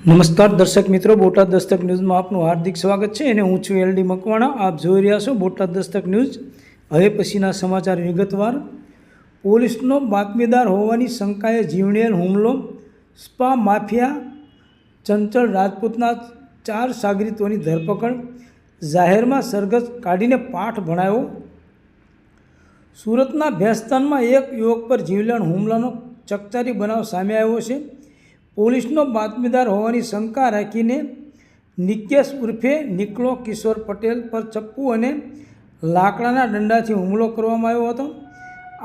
નમસ્કાર દર્શક મિત્રો, બોટાદ દસ્તક ન્યૂઝમાં આપનું હાર્દિક સ્વાગત છે અને હું છું એલડી મકવાણા. આપ જોઈ રહ્યા છો બોટાદ દસ્તક ન્યૂઝ. હવે પછીના સમાચાર વિગતવાર. પોલીસનો બાતમીદાર હોવાની શંકાએ જીવલેણ હુમલો, સ્પા માફિયા ચંચળ રાજપૂતના 4 સાગરીતોની ધરપકડ, જાહેરમાં સરઘસ કાઢીને પાઠ ભણાવ્યો. સુરતના ભેસ્તાનમાં એક યુવક પર જીવલેણ હુમલાનો ચકચારી બનાવ સામે આવ્યો છે. પોલીસનો બાતમીદાર હોવાની શંકા રાખીને નિકેશ ઉર્ફે નિકલો કિશોર પટેલ પર ચપ્પુ અને લાકડાના દંડાથી હુમલો કરવામાં આવ્યો હતો.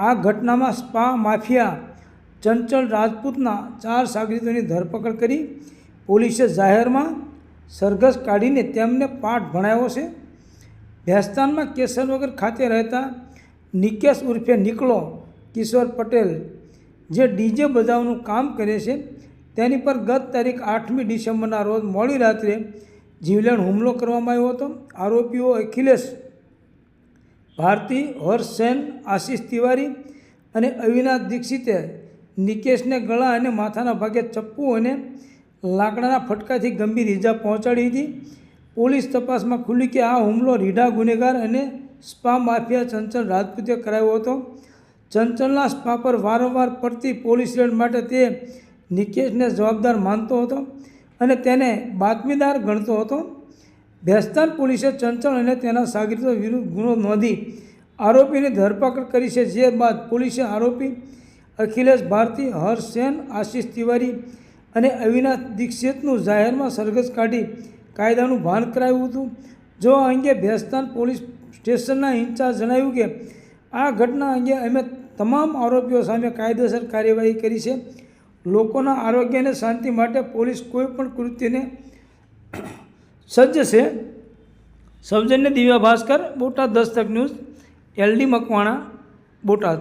આ ઘટનામાં સ્પા માફિયા ચંચળ રાજપૂતના 4 સાગરીતોની ધરપકડ કરી પોલીસે જાહેરમાં સરઘસ કાઢીને તેમને પાઠ ભણાવ્યો છે. ભેસ્તાનમાં કેસરનગર ખાતે રહેતા નિકેશ ઉર્ફે નિકલો કિશોર પટેલ, જે ડીજે બજાવવાનું કામ કરે છે, તેની પર ગત તારીખ 8મી ડિસેમ્બરના રોજ મોડી રાત્રે જીવલેણ હુમલો કરવામાં આવ્યો હતો. આરોપીઓ અખિલેશ ભારતી, હર્ષ સેન, આશિષ તિવારી અને અવિનાશ દીક્ષિતે નિકેશને ગળા અને માથાના ભાગે ચપ્પુ અને લાકડાના ફટકાથી ગંભીર ઇજા પહોંચાડી હતી. પોલીસ તપાસમાં ખુલ્યું કે આ હુમલો રીઢા ગુનેગાર અને સ્પા માફિયા ચંચળ રાજપૂતે કરાયો હતો. ચંચળના સ્પા પર વારંવાર પડતી પોલીસ રેડ માટે તે નિકેશને જવાબદાર માનતો હતો અને તેને બાતમીદાર ગણતો હતો. ભેસ્તાન પોલીસે ચંચળ અને તેના સાગરીતો વિરુદ્ધ ગુનો નોંધી આરોપીની ધરપકડ કરી છે. જે બાદ પોલીસે આરોપી અખિલેશ ભારતી, હર્ષ સેન, આશિષ તિવારી અને અવિનાશ દીક્ષિતનું જાહેરમાં સરઘસ કાઢી કાયદાનું ભાન કરાવ્યું હતું. જો આ અંગે ભેસ્તાન પોલીસ સ્ટેશનના ઇન્ચાર્જ જણાવ્યું કે આ ઘટના અંગે અમે તમામ આરોપીઓ સામે કાયદેસર કાર્યવાહી કરી છે. લોકોના આરોગ્ય અને શાંતિ માટે પોલીસ કોઈપણ કૃત્યને સજ્જ છે. સૌજન્ય દિવ્યા ભાસ્કર, બોટાદ દસ્તક ન્યૂઝ, એલડી મકવાણા, બોટાદ.